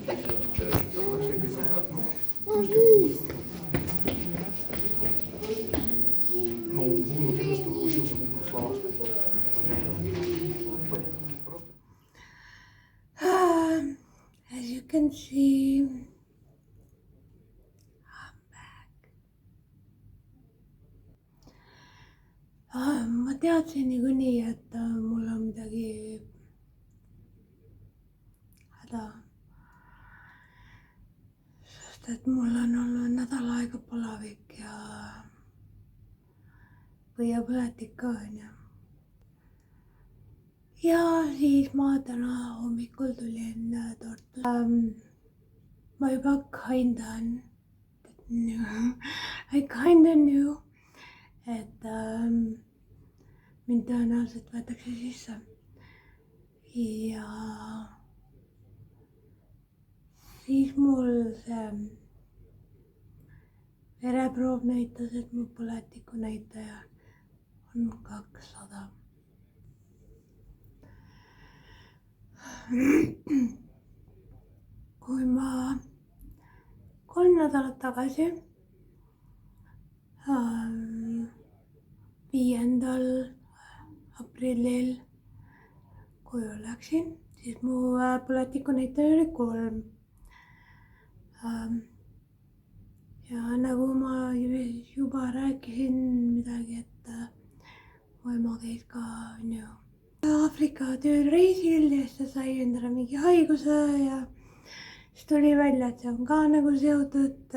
Ma ho visto. No, uno che sto uscendo con Slava. As you can see, I'm back. Ma teadsin niikuinii, et mul on midagi häda. Sest et mul on olnud nädal aega palavik ja põiepõletik ka onju. Ja siis ma täna hommikul tulin Tartus. Ma juba I kinda knew, et mind tõenäoliselt võetakse sisse. Ja siis mul see vereproov näitas, et mu põletiku näitaja on 200. Kui ma 3 nädalat tagasi 5. aprillil koju läksin, siis mu põletiku näitaja oli 3. Ja nagu ma juba rääkisin midagi, et mu ema käis ka Aafrika tööreisil ja siis ta sai endale mingi haiguse ja siis tuli välja, et see on ka nagu seotud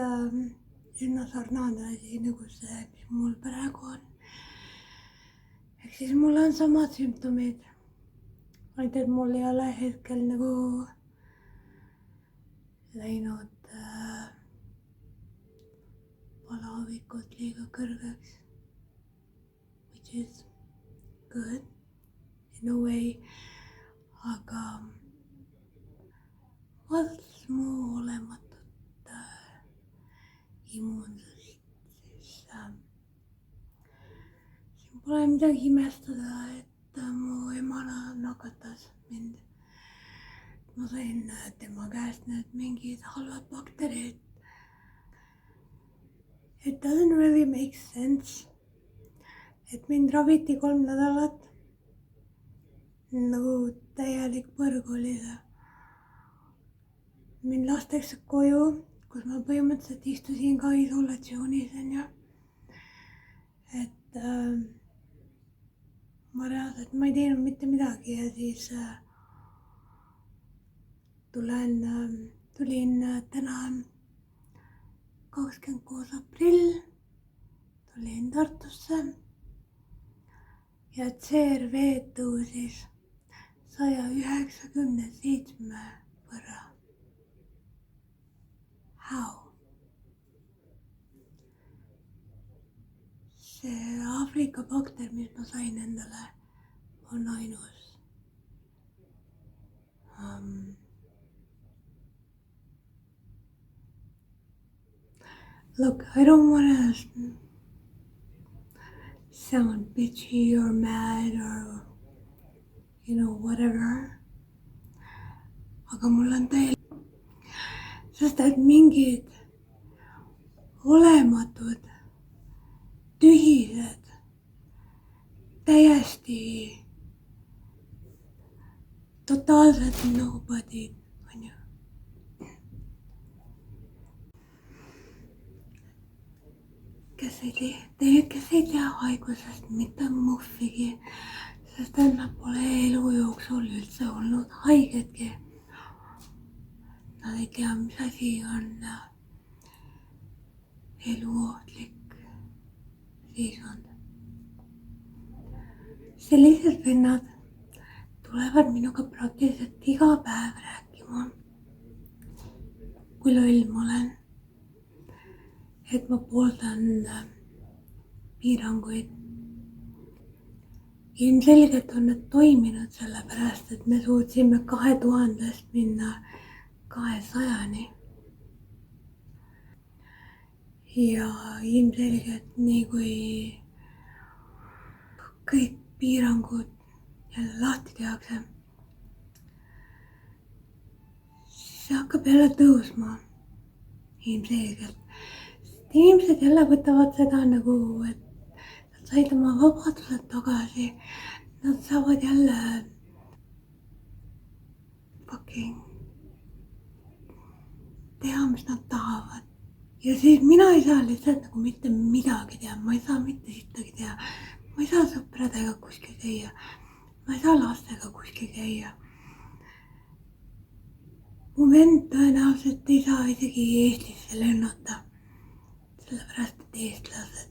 üsna sarnane asi nagu see, mis mul praegu on. Ehk siis mul on samad sümptomid, ainult et mul ei ole hetkel nagu läinud palavikud liiga kõrgeks, which is good in a way, aga vaadates mu olematut immuunsust, siis siin pole midagi imestada, et mu emana nakatas mind. Ma sain tema käest need mingid halvad bakterid. It doesn't really make sense, et mind raviti 3 nädalat. Nagu täielik põrg oli see. Mind lastakse koju, kus ma põhimõtteliselt istusin ka isolatsioonis onju. Et ma reaalselt ei teinud mitte midagi ja siis tulin täna 26. aprill, tulin Tartusse ja CRV tõusis 197 võrra. How? See Aafrika bakter, mis ma sain endale, on ainus. Look, I don't wanna sound bitchy or mad or whatever. Aga mul on sest et mingid olematud, tühised, täiesti totaalsed nobody'd onju. Kes ei tea haigusest mitte muhvigi, sest et nad pole elu jooksul üldse olnud haigedki. Nad ei tea, mis asi on eluohtlik seisund. Sellised vennad tulevad minuga praktiliselt iga päev rääkima, kui loll ma olen, et ma pooldan piiranguid. Ilmselgelt on need toiminud sellepärast, et me suutsime 2000-st minna 200-ni. Ja ilmselgelt nii kui kõik piirangud jälle lahti tehakse, siis see hakkab jälle tõusma. Ilmselgelt. Inimesed jälle võtavad seda nagu, et nad said oma vabadused tagasi. Nad saavad jälle fucking teha, mis nad tahavad. Ja siis mina ei saa lihtsalt nagu mitte midagi teha. Ma ei saa mitte sittagi teha. Ma ei saa sõpradega kuskil käia. Ma ei saa lastega kuskil käia. Mu vend tõenäoliselt ei saa isegi Eestisse lennata. Sellepärast, et eestlased,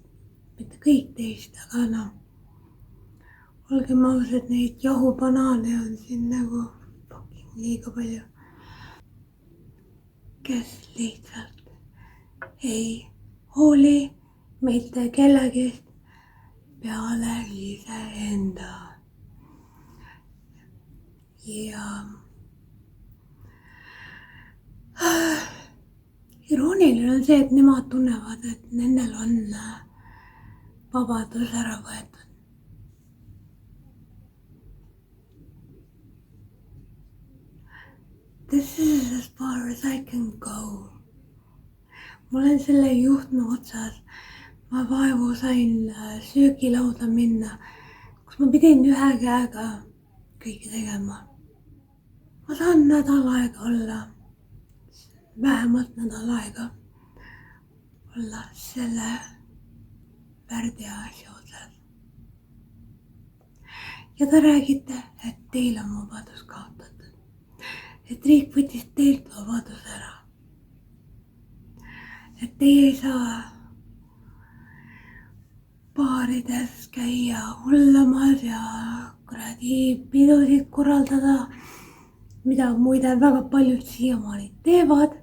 mitte kõik teist, aga noh, olgem ausad, neid jahubanaane on siin nagu fucking liiga palju. Kes lihtsalt ei hooli mitte kellegist peale iseenda. Ja irooniline on see, et nemad tunnevad, et nendel on vabadus ära võetud. This is as far as I can go. Ma olen selle juhtme otsas. Ma vaevu sain söögilauda minna, kus ma pidin ühe käega kõike tegema. Ma saan nädal aega olla, vähemalt nädal aega olla selle värdja asja otsas. Ja te räägite, et teil on vabadus kaotatud. Et riik võttis teilt vabadus ära. Et teie ei saa baarides käia hullamas ja kuradi pidusid korraldada, mida muide väga paljud siiamaani teevad.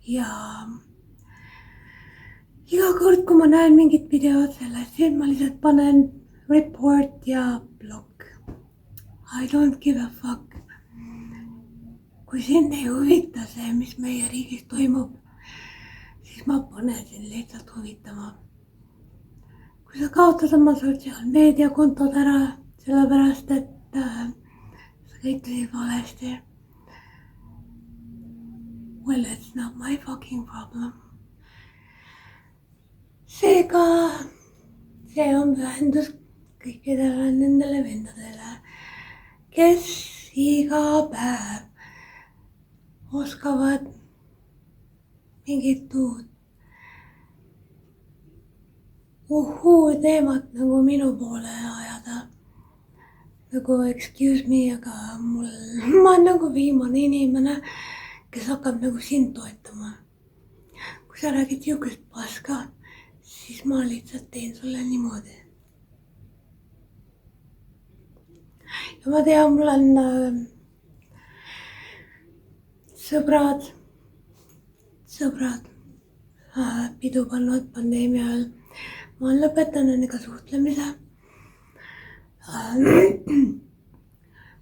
Ja iga kord, kui ma näen mingit videot sellest, siis ma lihtsalt panen report ja blog. I don't give a fuck. Kui sind ei huvita see, mis meie riigis toimub, siis ma panen sind lihtsalt huvitama. Kui sa kaotad oma sotsiaalmeediakontod ära, sellepärast et sa käitusid valesti. Well, it's not my fucking problem. Seega, see on pühendus kõikidele nendele vendadele, kes iga päev oskavad mingit uut teemat nagu minu poole ajada. Nagu excuse me, aga ma olen nagu viimane inimene, kes hakkab nagu sind toetama. Kui sa räägid jõukest paska, siis ma lihtsalt teen sulle niimoodi. Ja ma tean, mul on sõbrad pidu pannud pandeemia ajal. Ma olen lõpetanud nendega suhtlemise.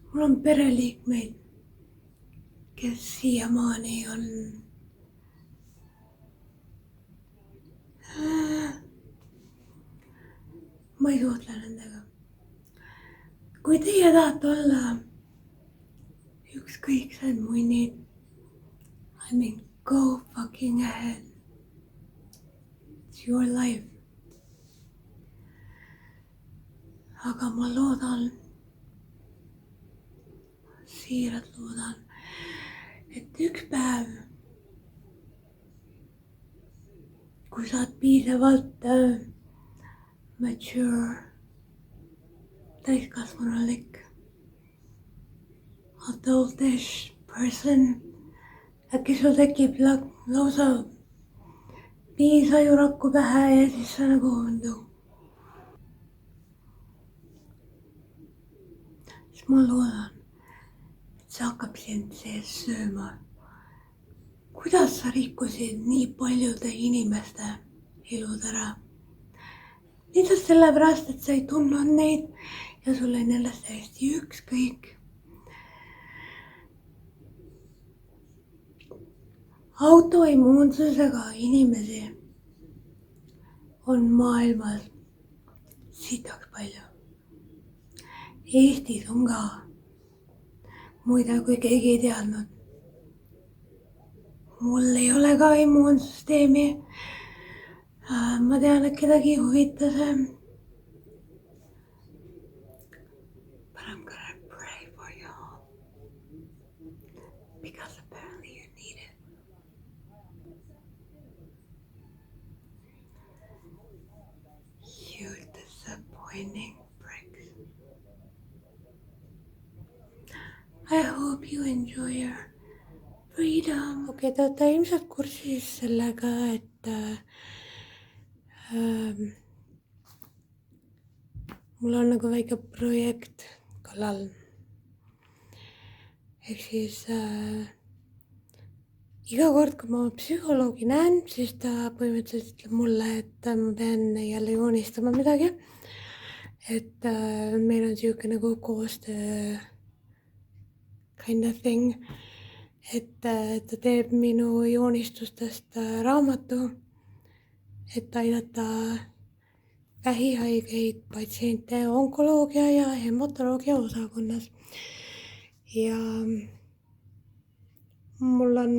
Mul on pereliikmeid, kes siiamaani on ma ei suhtle nendega. Kui teie tahate olla ükskõiksed munnid, I mean, go fucking ahead. It's your life. Aga ma loodan, siiralt loodan, et üks päev, kui sa oled piisavalt mature, täiskasvanulik, adultish person, äkki sul tekib lausa piisajuraku pähe ja siis sa nagu ma loodan, et see hakkab sind sees sööma. Kuidas sa rikkusid nii paljude inimeste elud ära? Lihtsalt sellepärast, et sa ei tundnud neid ja sul oli nendest täiesti ükskõik. Autoimmuunsusega inimesi on maailmas sitaks palju. Eestis on ka. Muide, kui keegi ei teadnud, mul ei ole ka immuunsüsteemi. Ma tean, et kedagi ei huvita see. But I'm gonna pray for you because apparently you need it. You disappointing pricks. I hope you enjoy your freedom. Okei, te olete ilmselt kursis sellega, et mul on nagu väike projekt kallal. Ehk siis iga kord, kui ma psühholoogi näen, siis ta põhimõtteliselt ütleb mulle, et ma pean jälle joonistama midagi. Et meil on siuke nagu koostöö kind of thing. Et ta teeb minu joonistustest raamatu, et aidata vähihaigeid patsiente onkoloogia ja hematoloogia osakonnas. Ja mul on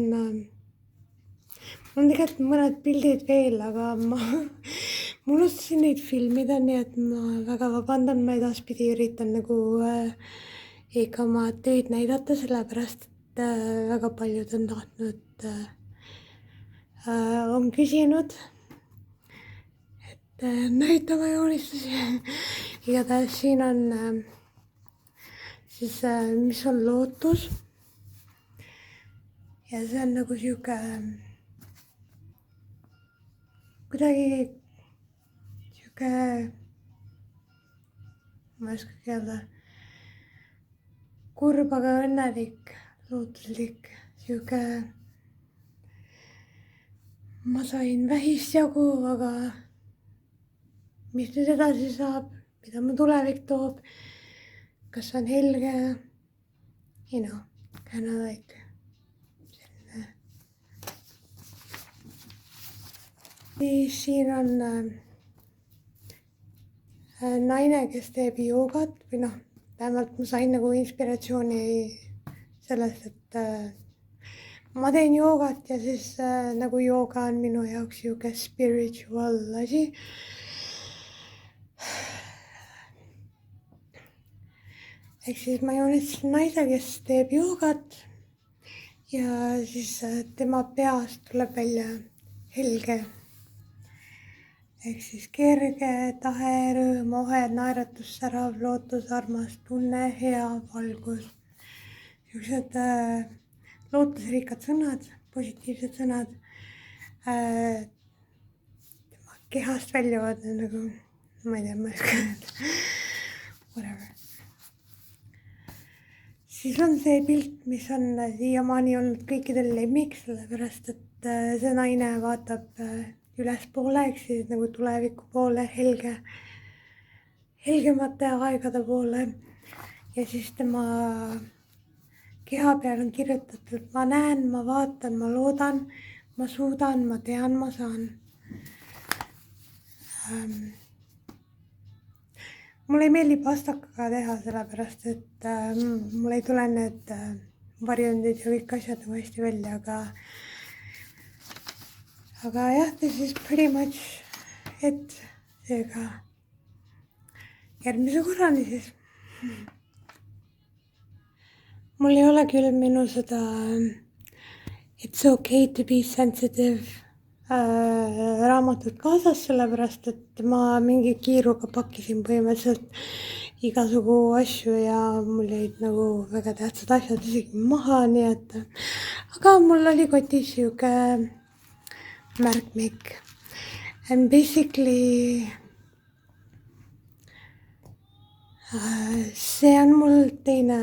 tegelikult mõned pildid veel, aga ma unustasin neid filmida, nii et ma väga vabandan, ma edaspidi üritan nagu ikka oma tööd näidata, sellepärast et väga paljud on tahtnud, on küsinud, et näitama joonistusi. Igatahes siin on siis, mis on lootus. Ja see on nagu siuke kuidagi siuke, ma ei oskagi öelda, kurb, aga õnnelik, lootuslik, siuke. Ma sain vähist jagu, aga mis nüüd edasi saab, mida mu tulevik toob, kas on helge, you know, kind of like selline. Siin on naine, kes teeb joogat või noh, vähemalt ma sain nagu inspiratsiooni sellest, et ma teen joogat ja siis nagu jooga on minu jaoks siuke spiritual asi. Ehk siis ma joonistasin naise, kes teeb joogat ja siis tema peast tuleb välja helge. Ehk siis kerge, tahe, rõõm, ohe, naeratus, särav, lootus, armas, tunne, hea, valgus. Siuksed lootusrikkad sõnad, positiivsed sõnad. Tema kehast väljuvad nagu, ma ei tea, ma ei oska öelda. Whatever. Siis on see pilt, mis on siiamaani olnud kõikidel lemmik, sellepärast et see naine vaatab ülespoole, ehk siis nagu tuleviku poole, helgemate aegade poole. Ja siis tema keha peal on kirjutatud, ma näen, ma vaatan, ma loodan, ma suudan, ma tean, ma saan. Mulle ei meeldi pastakaga teha, sellepärast et mul ei tule need varjundid ja kõik asjad nagu hästi välja, aga jah, this is pretty much it. Seega järgmise korrani siis. Mul ei ole küll minu seda It's okay to be sensitive raamatut kaasas, sellepärast et ma mingi kiiruga pakkisin põhimõtteliselt igasugu asju ja mul jäid nagu väga tähtsad asjad isegi maha, nii et aga mul oli kotis siuke märkmik. And basically see on mul teine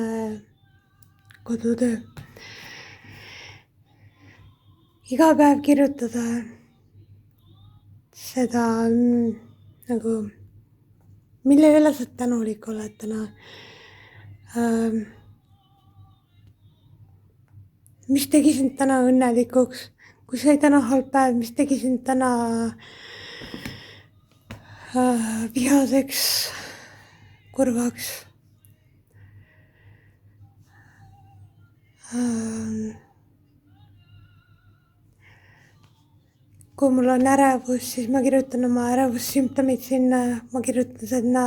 kodutöö. Iga päev kirjutada seda nagu, mille üle sa tänulik oled täna. Mis tegi sind täna õnnelikuks, kui sai täna halb päev, mis tegi sind täna vihaseks, kurvaks. kui mul on ärevus, siis ma kirjutan oma ärevussümptomid sinna, ma kirjutan sinna,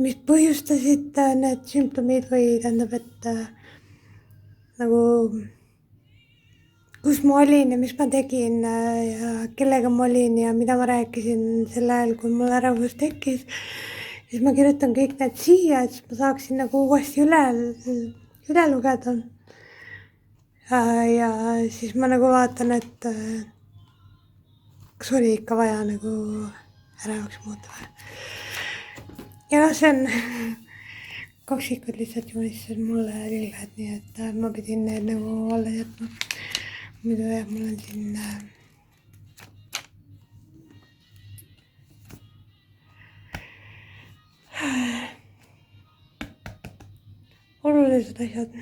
mis põhjustasid need sümptomid või tähendab, et nagu kus ma olin ja mis ma tegin ja kellega ma olin ja mida ma rääkisin sel ajal, kui mul ärevus tekkis, siis ma kirjutan kõik need siia, et siis ma saaksin nagu uuesti üle lugeda. Ja siis ma nagu vaatan, et kas oli ikka vaja nagu ärevaks muuta. Ja noh, see on kaksikud lihtsalt joonistasid mulle lilled, nii et ma pidin need nagu alla jätma. Muidu jah, mul on siin olulised asjad.